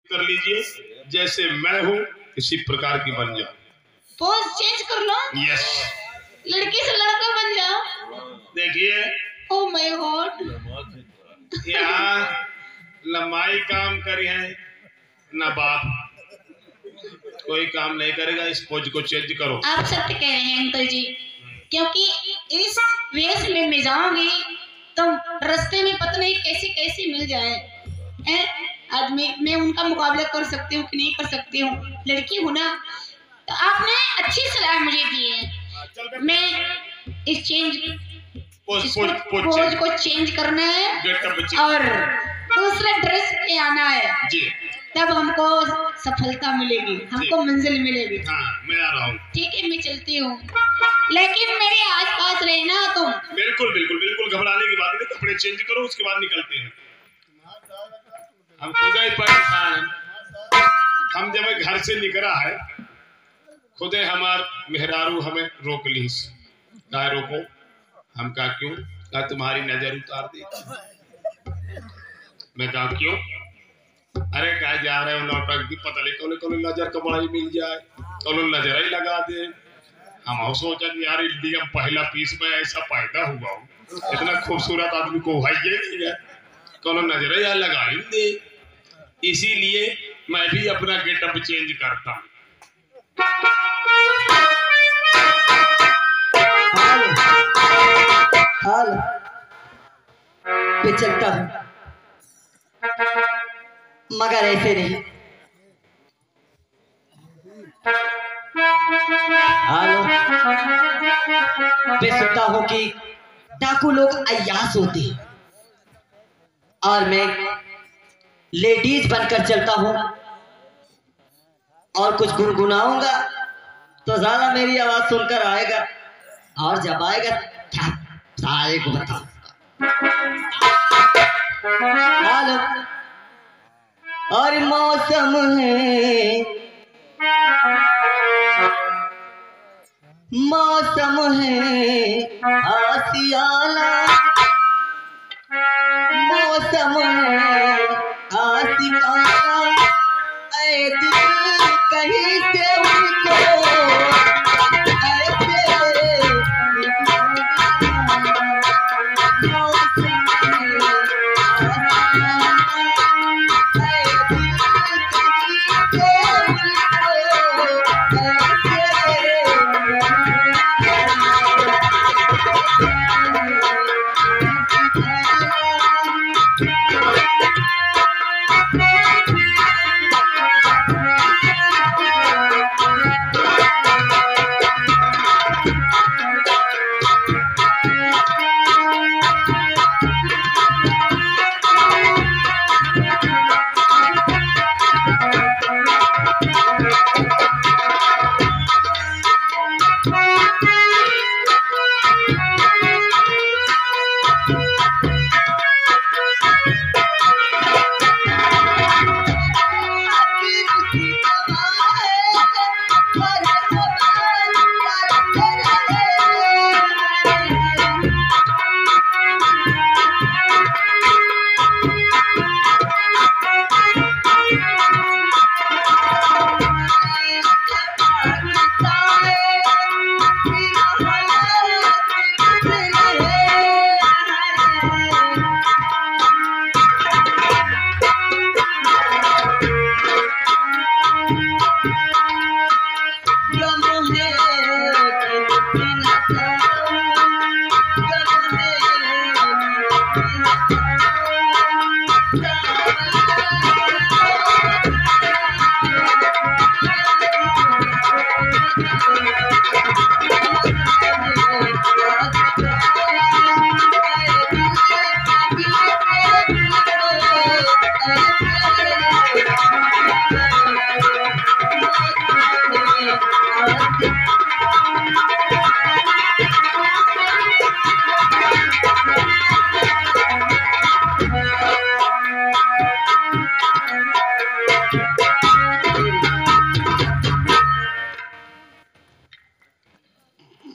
कर लीजिए, जैसे मैं हूँ इसी प्रकार की बन जाओ। पोज चेंज कर लो। यस। लड़की से लड़का बन जाओ। देखिए, ओह माय गॉड, यहाँ लंबाई काम करी है ना बात, कोई काम नहीं करेगा। इस पोज को चेंज करो। आप सत्य कह रहे हैं अंकल जी, क्योंकि इस वेश में मैं जाऊंगी तो रास्ते में पता नहीं कैसे कैसे मिल जाए। आज मैं उनका मुकाबला कर सकती हूँ कि नहीं कर सकती हूँ, लड़की हूँ ना। तो आपने अच्छी सलाह मुझे दी है। मैं इस पोज को चेंज करना है और दूसरा ड्रेस पे आना है जी, तब हमको सफलता मिलेगी, हमको मंजिल मिलेगी। हाँ, मैं आ रहा हूँ। ठीक है, मैं चलती हूँ, लेकिन मेरे आसपास रहना तुम। बिल्कुल बिल्कुल बिल्कुल, घबराने की बात नहीं। कपड़े चेंज करो, उसके बाद निकलते हैं। हम खुद ही परेशान, हम जब घर से निकला है खुदे हमार मेहरारू हमें रोक ली। कहा रोको? हम कहा क्यों? कहा तुम्हारी नजर उतार दी। मैं कहा क्यों? अरे कहा जा रहे हो नौटंकी, पता नहीं कौन कौन नजर कमाई मिल जाए, कौन नजर ही लगा दे। हम सोचा कि यार इंडिया में पहला पीस में ऐसा पैदा हुआ हूँ, इतना खूबसूरत आदमी को भाई नहीं है, कौन नजर ही लगा ही दे। इसीलिए मैं भी अपना गेटअप चेंज करता हूँ। हाल पे चलता हूँ मगर ऐसे नहीं। हाल पे सुनता हूँ कि डाकू लोग अय्यास होते हैं और मैं लेडीज बनकर चलता हूँ और कुछ गुनगुनाऊंगा तो ज़्यादा मेरी आवाज सुनकर आएगा और जब आएगा सारे को बताऊंगा। और मौसम है, मौसम है आसियाना, मौसम है आसियाना, ऐ दिल कहीं से उनको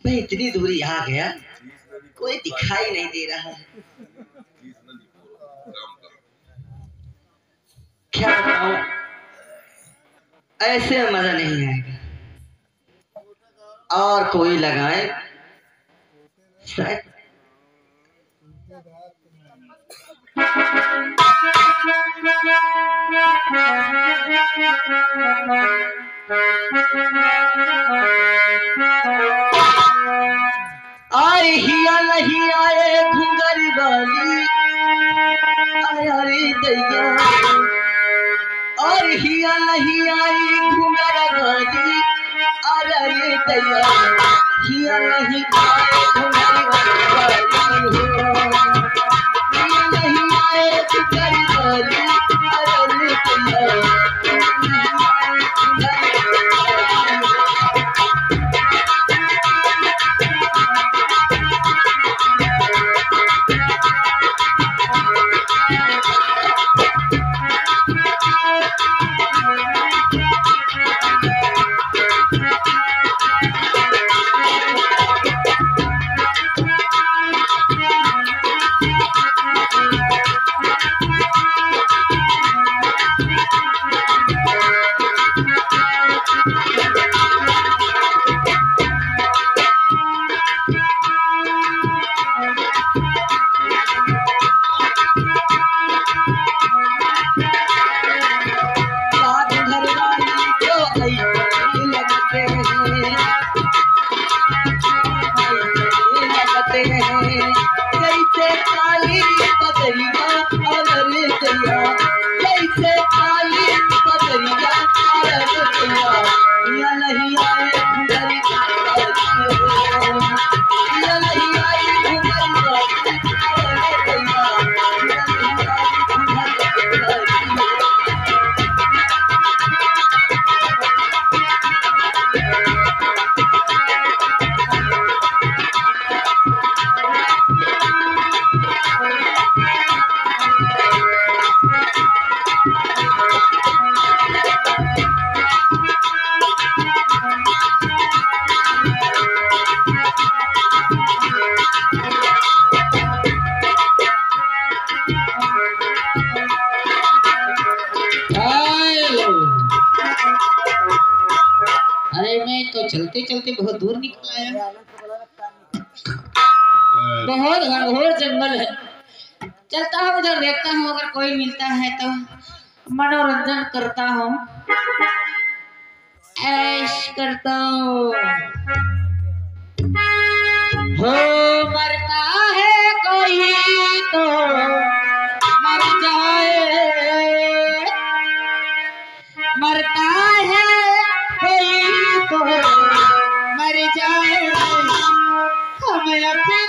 मैं इतनी दूरी आ गया, कोई दिखाई नहीं दे रहा है। क्या बताऊं, ऐसे में मजा नहीं आएगा। और कोई लगाए शायद। और हिया नहीं आए घुंगर वाली, अरे दैया। और हिया नहीं आई घुंगर वाली, अरे दैया। हिया नहीं आए घुंगर वाली, हिया नहीं आए घुंगर वाली, अरे दैया। कैसे काली पतरिया अरे दैया, कैसे काली पतरिया अरे दैया। या नहीं आए घुंघरी या नहीं आए घुंघरी अरे दैया, या नहीं आए घुंघरी। अरे मैं तो चलते चलते बहुत दूर निकल आया। बहुत घनघोर जंगल है। चलता हूँ उधर, देखता हूँ अगर कोई मिलता है तो मनोरंजन करता हूँ, ऐश करता हूँ। हो मरता है कोई तो मर जाए, मरता है कोई तो मर जाए, हमें अपना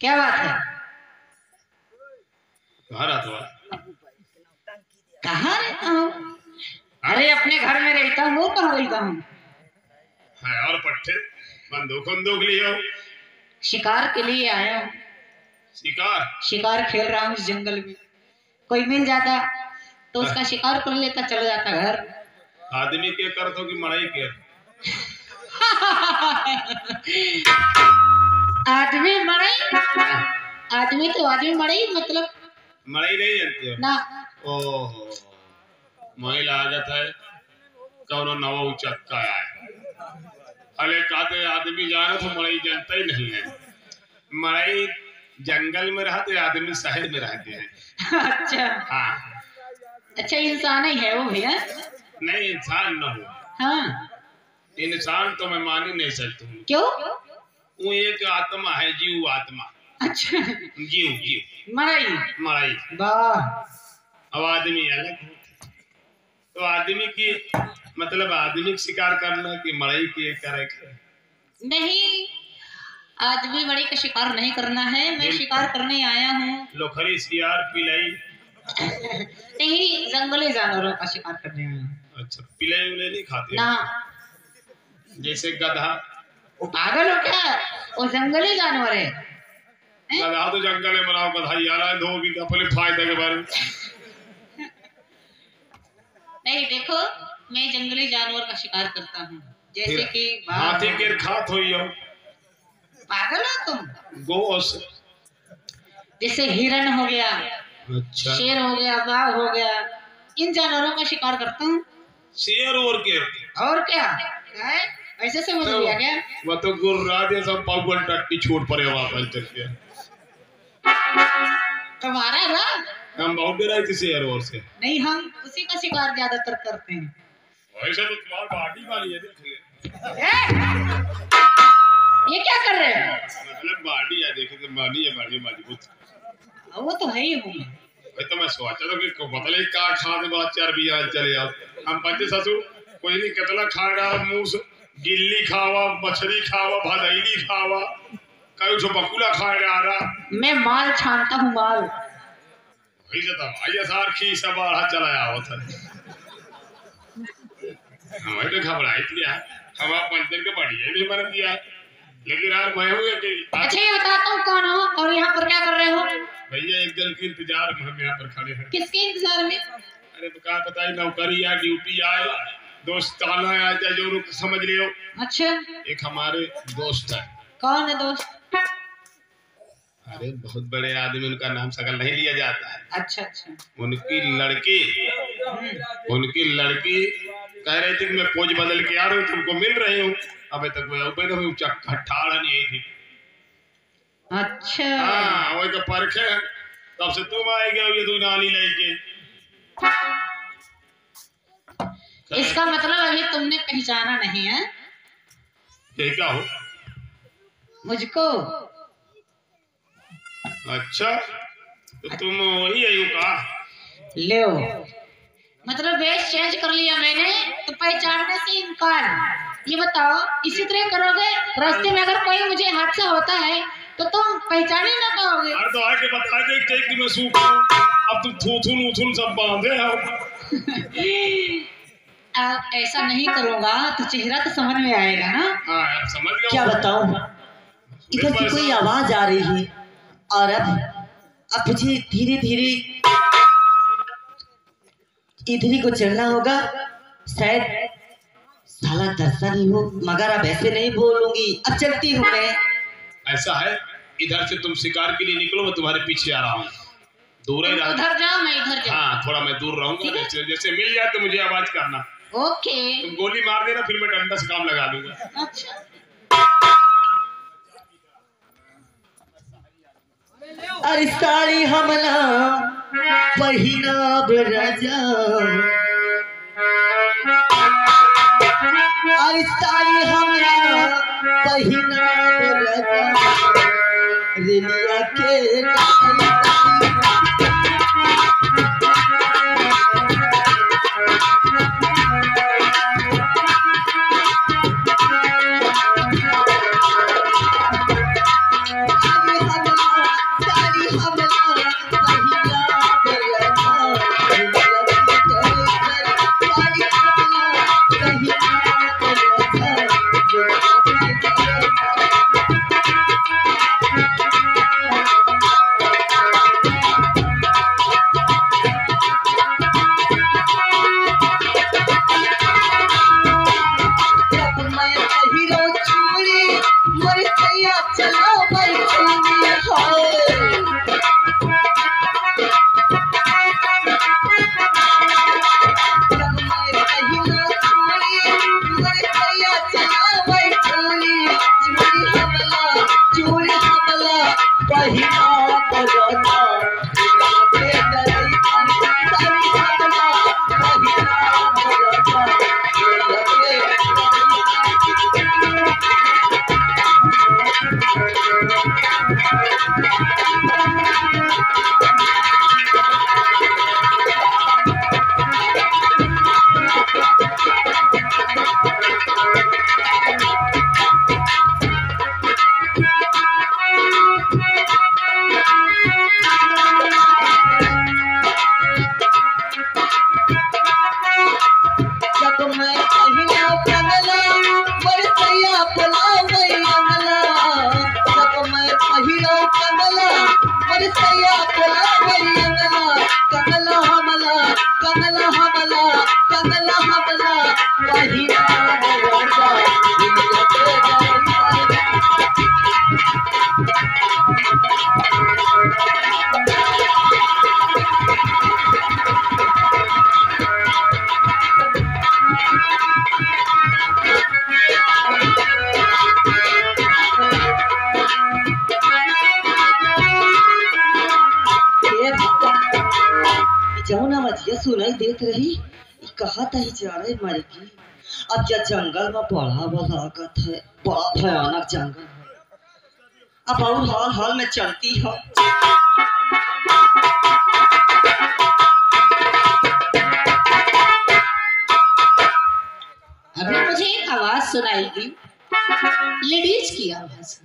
क्या बात है? कहाँ रहता है? कहाँ रहता हूँ? अरे अपने घर में रहता हूँ, वो कहाँ रहता हूँ? है और पट्टे बंदूक बंदूक लियो। शिकार के लिए आया हूँ। शिकार खेल रहा हूँ इस जंगल में। कोई मिल जाता तो उसका शिकार कर लेता, चला जाता घर। आदमी के कर तो कि मड़ाई के? आदमी मड़ई, आदमी तो आदमी मड़ई, मतलब मड़ाई नहीं जानते हो ना। ओहो, महिला आगत है कौनो नवा चक्का है। अरे कहते आदमी जाने तो मड़ई जनता ही नहीं है। मड़ई जंगल में रहते, आदमी शहर में रहते हैं। अच्छा हाँ, अच्छा, इंसान ही है वो भैया? नहीं इंसान न हो। हाँ, इंसान तो मैं मान ही नहीं सकता हूँ। क्यों? वो एक आत्मा है, जीव आत्मा। अच्छा, जीव मड़ई। वाह। अब आदमी अलग, तो आदमी की मतलब आदमी शिकार करना कि मड़ई की करे? नहीं, आदमी मड़ई का शिकार नहीं करना है, मैं शिकार करने आया हूँ। लोखरी सियार पिलाई नहीं, जंगली जानवरों का शिकार करने आया हूँ। अच्छा, पिलाई उले नहीं खाते ना। जैसे गधा? वो पागल हो क्या? वो जंगली जानवर है। गधा तो जंगल में बनाओ, गधा यार धोबी का अपने फायदे के बारे में। नहीं, देखो मैं जंगली जानवर का शिकार करता हूँ, जैसे कि हाथी के खात हुई हो। पागल हो तुम? गोस जैसे हिरण हो गया, अच्छा, शेर हो गया, बाघ हो गया, इन जानवरों का शिकार करता हूँ। शेर और क्या है? ऐसे समझ लिया क्या? वो तो गुर्रा दे सब पागल टट्टी छोड़ पड़े वापस चल के। तुम्हारा ना हम बहुत डराए थे शेर और से। नहीं, हम उसी का शिकार ज्यादातर करते हैं। वैसे तो तुम्हारी बॉडी वाली है, देख ले। ये क्या कर रहे हो? मतलब बॉडी है, देखे तो बॉडी है, बॉडी मजबूत। वो तो है ही हूँ। तो मैं सोचा था कि बतले का खा के बाद चर्बी आ चले आओ। हम बच्चे ससुर कोई नहीं कितना खा रहा, मूस गिल्ली खावा, मछली खावा, भदैली खावा, कई जो बकुला खा रहा। मैं माल छानता हूँ, माल। वही तो भाई सार खी सब बाहर चला आओ था। हमें तो घबराई थी यार, हमारा पंचर के बढ़िया नहीं बन दिया, लेकिन यार मैं हूँ कि अच्छा ये बताता हूँ कौन हो और यहाँ पर क्या कर रहे हो? भैया एक जन के इंतजार में हम यहाँ पर खड़े हैं। किसके इंतजार में? अरे तो क्या पता है, नौकरी या ड्यूटी आए, दोस्ताना आ जाए, जो समझ रहे हो। अच्छा, एक हमारे दोस्त है। कौन है दोस्त? अरे बहुत बड़े आदमी, उनका नाम सकल नहीं लिया जाता है। अच्छा अच्छा। उनकी लड़की कह रही थी कि मैं पोज बदल के आ रही हूँ, तुमको मिल रही हूँ। अबे तक मैं चक्का ठाड़ा नहीं थी। अच्छा हाँ, वही का परखे है, तब से तुम आए गए, ये तू नानी लेके। इसका मतलब अभी तुमने पहचाना नहीं है? ये क्या हो? मुझको? अच्छा, तो तुम वही है का? ले मतलब वेश चेंज कर लिया मैंने, तो पहचानने से इनकार। ये बताओ, इसी तरह करोगे? रास्ते में अगर कोई मुझे हादसा होता है तो तुम पहचान ही ना पाओगे। अरे तो आके बता दे कि मैं सूखा, अब तुम थूथुन सब बांधे हो। ऐसा नहीं करूँगा तो चेहरा तो समझ में आएगा ना। हाँ, समझ गया। क्या बताऊं, इधर से कोई आवाज आ रही है और अब मुझे धीरे धीरे इधर ही को चलना होगा। शायद साला दर्शन ही हो, मगर अब ऐसे नहीं बोलूंगी। अब चलती हूँ मैं। ऐसा है, इधर से तुम शिकार के लिए निकलो, मैं तुम्हारे पीछे आ रहा हूँ। दूर ही रहा। उधर जाओ, मैं इधर जाऊँ। हाँ, थोड़ा मैं दूर रहूंगा। जैसे मिल जाए तो मुझे आवाज करना। ओके। तुम गोली मार देना, फिर मैं डंडा से काम लगा दूंगा। अच्छा। अरे साड़ी हमला पहिना बराजा, अरे साड़ी हमला पहिना बराजा, रेलिया के जौन आवाजिया सुनाई देत रही कहा तही जा रहे मारे की। अब क्या जंगल में बड़ा बलागत है, बड़ा भयानक जंगल है। अब और हाल हाल में चलती है। अभी मुझे एक आवाज सुनाई दी, लेडीज की आवाज।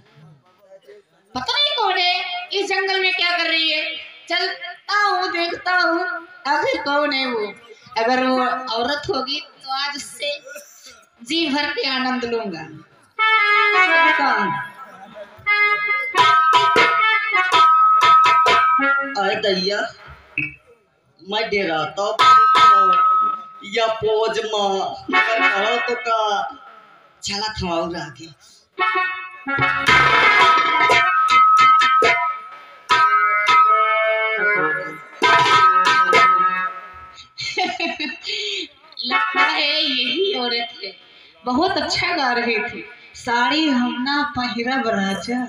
पता नहीं कौन है, इस जंगल में क्या कर रही है। चलता हूँ, देखता हूँ आखिर कौन है वो। अगर वो औरत होगी तो आज उससे जी भर के आनंद लूंगा। अरे दैया मैं डराता या पोज मां तो का चला थमाऊ आगे। लगता है यही औरत है, बहुत अच्छा गा रही थी। साड़ी हमना पहिरा बराजा।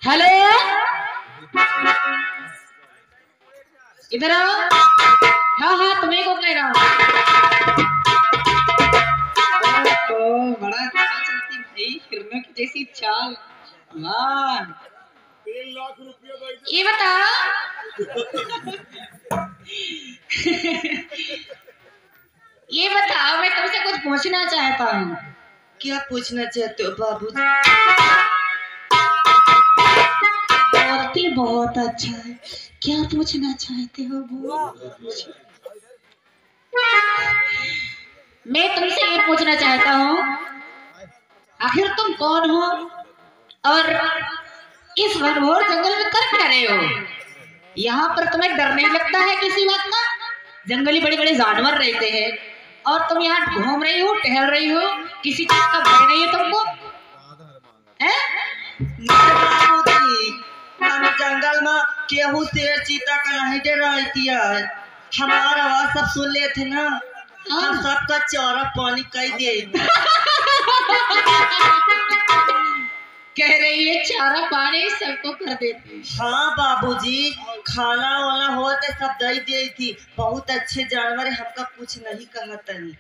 हेलो, इधर आओ। हाँ हाँ तुम्हें को कह रहा हूँ। तो बड़ा अच्छा चलती भाई, फिल्मों की जैसी चाल। वाह, 3 लाख रुपया ये बता ये बताओ, मैं तुमसे कुछ पूछना चाहता हूँ। क्या पूछना चाहते हो बाबूजी? औरती बहुत अच्छा है, क्या पूछना चाहते हो वो? मैं तुमसे ये पूछना चाहता हूँ, आखिर तुम कौन हो और इस घनघोर जंगल में कर क्या रहे हो? यहाँ पर तुम्हें डर नहीं लगता है किसी बात का? जंगली बड़े बड़े जानवर रहते हैं और तुम यहाँ घूम रही हो, टहल रही हो, किसी चीज का भय नहीं है तुमको? हम जंगल में केहू शेर चीता का नहीं डराती है। हमारा आवाज सब सुन लेते ना, हम सबका चारा पानी कह दे। कह रही है चारा पानी सबको कर देती। हाँ बाबूजी, खाना वाला हो तो सब दे दी थी। बहुत अच्छे जानवर है, हमका कुछ नहीं कहा तनी।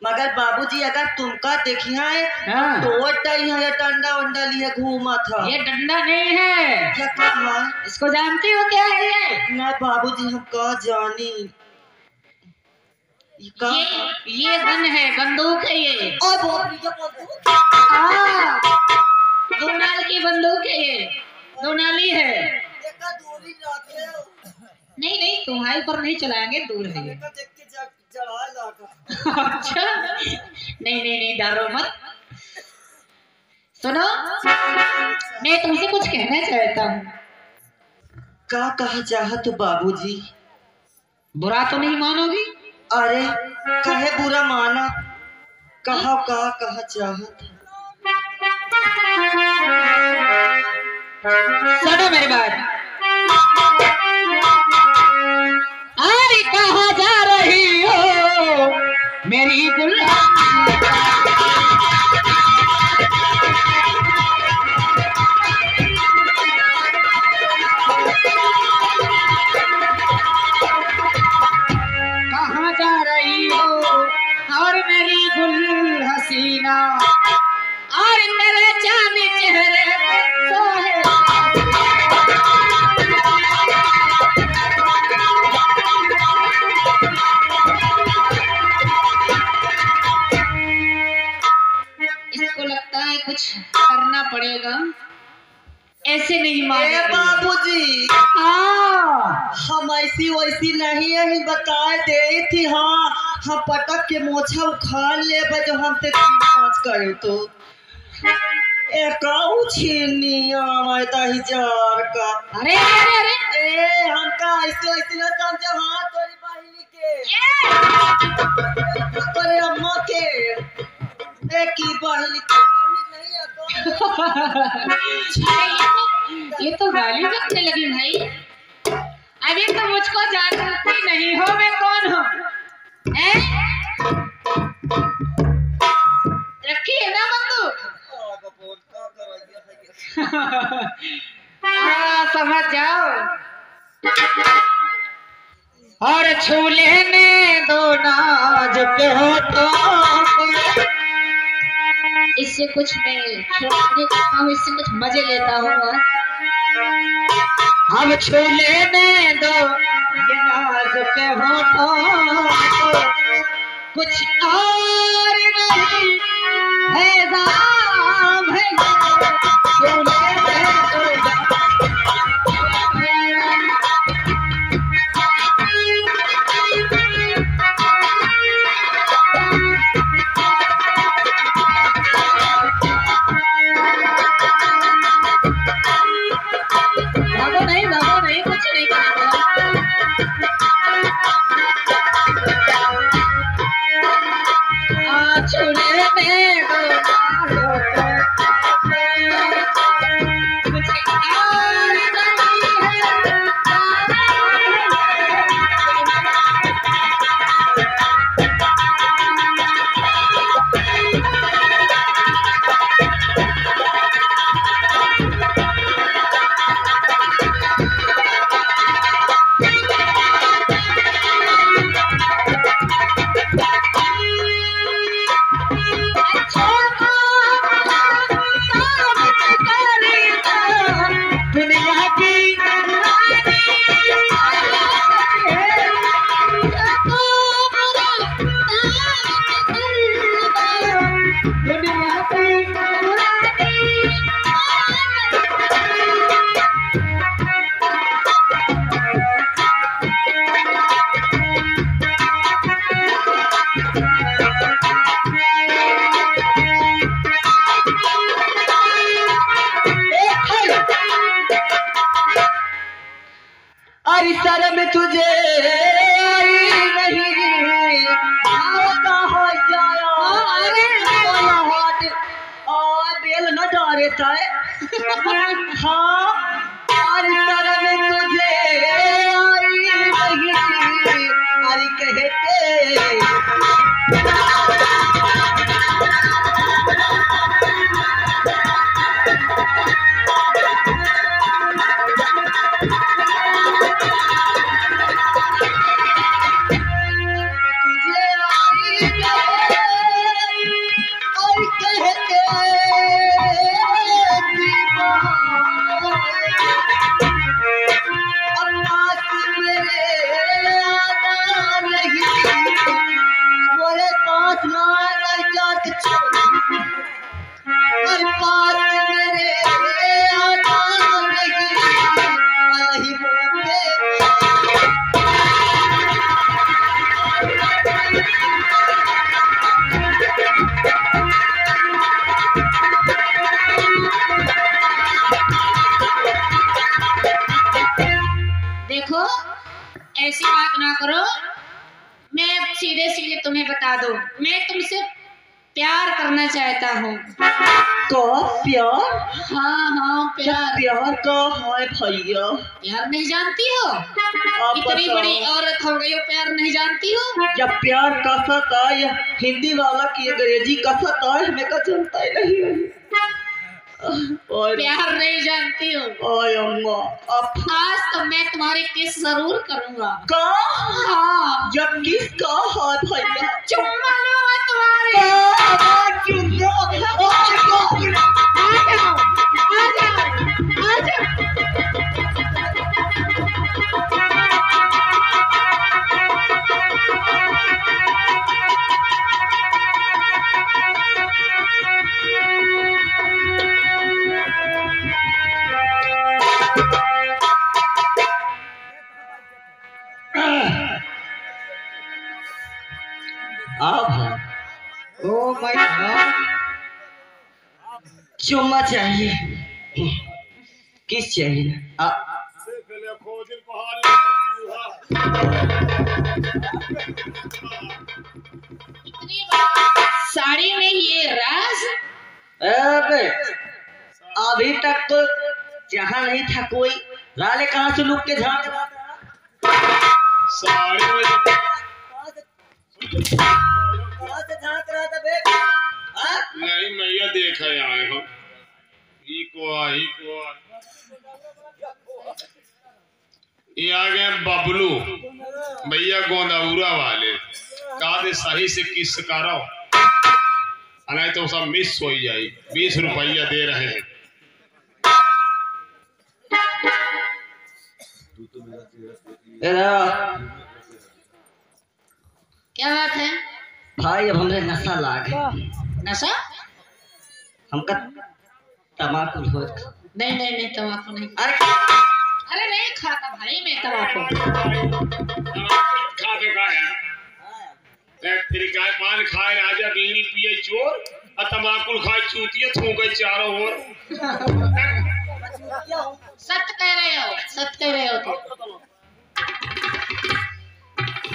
मगर बाबूजी अगर तुमका देखिया है हाँ। तो है डंडा वंडा लिए घूमा था। ये डंडा नहीं है। क्या कहा? इसको जानती हो क्या है ये? ना बाबूजी हम कहा जानी। ये गन है, बंदूक है ये। दो नाल की बंदूक है ये, दो नाली है। नहीं नहीं तुम्हारे पर नहीं चलाएंगे, दूर है ये। अच्छा नहीं नहीं नहीं डरो मत। सुनो, मैं तुमसे कुछ कहना चाहता हूँ। क्या कहा चाहत बाबूजी? बुरा तो नहीं मानोगी? अरे कहे बुरा माना, कहा कहा चाहत। सुनो मेरी बात। अरे कहाँ जा रही हो मेरी गुल्ला? कहाँ जा रही हो और मेरी गुल हसीना और मेरे चांदी चेहरे पे सोहे। इसको लगता है कुछ करना पड़ेगा, ऐसे नहीं माने बाबूजी। हाँ हम ऐसी वैसी नहीं है, बता दे थी। हाँ हम पटक के मोछा उखाड़ ले जो हमसे 3-5 करे तो एक छीनी हजार का। अरे अरे अरे ए हमका ऐसे ऐसे न समझे। हाँ तोरी बहिनी के तोरे अम्मा के एक ही बहिनी ये तो गाली बकने लगी भाई। अभी तो मुझको जानती नहीं हो मैं कौन हूँ। रखी है ना बंदूक? हाँ समझ जाओ। और छू लेने दो नाजुक होठों को। इससे कुछ मैं छोड़ने करता हूँ, इससे कुछ मजे लेता हूँ। अब छू लेने दो ये नाजुक होठों को, कुछ और नहीं है दाम है, छू लेने दो। भागो नहीं, कुछ नहीं करेगा। छुड़े में कुछ और नहीं है। अरे शर्म तुझे आई नहीं, कहाँ जाया बेल न डारे ताए। हाँ अरे शर्म तुझे आई नहीं, अरे कहते देखो ऐसी बात ना करो। मैं सीधे सीधे तुम्हें बता दूं, मैं तुमसे प्यार करना चाहता हूँ। तो प्यार? हाँ हाँ प्यार। प्यार का है भैया? प्यार नहीं जानती हो? इतनी बड़ी औरत हो गई हो, प्यार नहीं जानती हो? जब प्यार कसत आए, हिंदी वाला की अंग्रेजी कसत आए, हमें का जानता ही नहीं है। प्यार नहीं जानती हो? ओए अम्मा, अब आज तो मैं तुम्हारी किस जरूर करूँगा। का? हाँ। जब किस का है भैया? चुम्मा लूँगा तुम्हारे। चुम्मा? ओ माय गॉड, चुम्मा चाहिए। किस चाहिए? साड़ी में ये राज? अभी तक तो जहाँ नहीं था कोई, राले कहाँ से लुक के झांक साड़ी में झांक रहा था बे? नहीं मैया देखा आए हो। ही को ये आ गए बबलू भैया गोंदाउरा वाले, कहा दे सही से किस करो, नहीं तो सब मिस हो जाए। 20 रुपया दे रहे हैं। क्या बात है भाई? अब हमरे नशा लाग, नशा? हमका तमाकू हो। नहीं नहीं नहीं, तम्बाकू नहीं। अरे नहीं खाता भाई मैं तम्बाकू। खा दे का यार, तेरी गाय पान खाए राजा, बीड़ी पिए चोर, और तम्बाकू खाए चूतिया, थूके चारों ओर। सत्य कह रहे हो, सत्य कह रहे हो तो।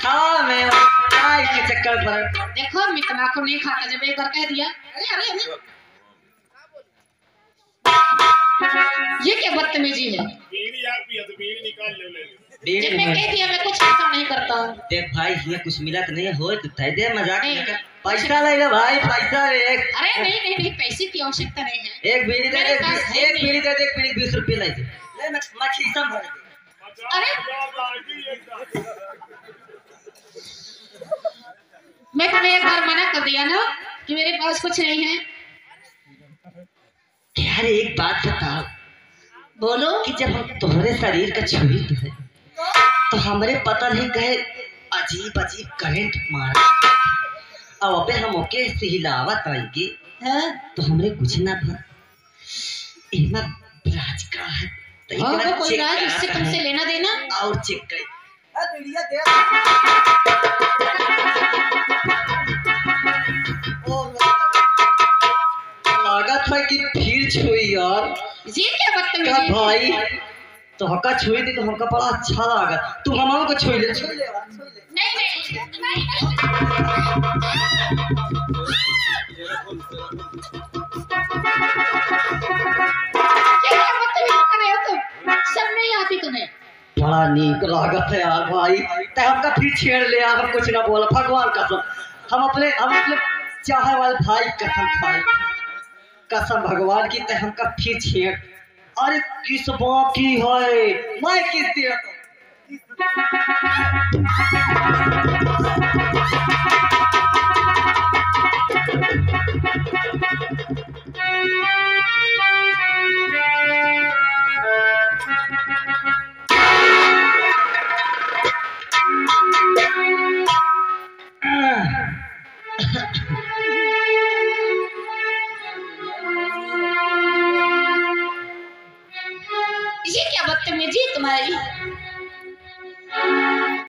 हाँ मैं चाय के चक्कर पर देखो मैं तम्बाकू नहीं खाता, जब एक बार कह दिया। अरे अरे अरे ये क्या बदतमीजी है? बीड़ी आप पिया तो बीड़ी निकाल ले। जब मैं कह दिया मैं कुछ ऐसा नहीं करता हूँ। देख भाई ये कुछ मिला तो नहीं हो तो दे दे, मजाक नहीं कर। पैसा ले ले भाई, पैसा एक। अरे नहीं नहीं नहीं, पैसे की आवश्यकता नहीं है। एक बीड़ी दे दे, एक बीड़ी दे दे, एक बीड़ी 20 रुपये ले ले, मैं खीसा भर दे। अरे मैं तुम्हें एक बार मना कर दिया ना कि मेरे पास कुछ नहीं है। यार एक बात बता, बोलो। कि जब हम तुम्हारे शरीर का छुई थे तो हमारे पता नहीं कहे अजीब अजीब करंट मार, अब अबे हम ओके से हिलावत आएंगे तो हमरे कुछ ना था। इतना राज का है हाँ, कोई राज इससे तुमसे लेना देना और चेक कर। लागत है कि फिर छुई यार। ये क्या बदतमीजी है भाई? तो हक्का छुई थी तो हमका बड़ा अच्छा लगा। तू हमारे को छुई ले। नहीं नहीं नहीं क्या बदतमीजी कर रहे हो तुम? सब नहीं आती तुम्हें। बड़ा नीक लागत है यार भाई, ते हमका फिर छेड़ ले यार, हम कुछ ना बोला। भगवान कसम हम अपने चाहे वाले भाई कसम खाए, कसम भगवान की, ते हमका फिर छेड़। अरे किस बाकी है, मैं किस दिया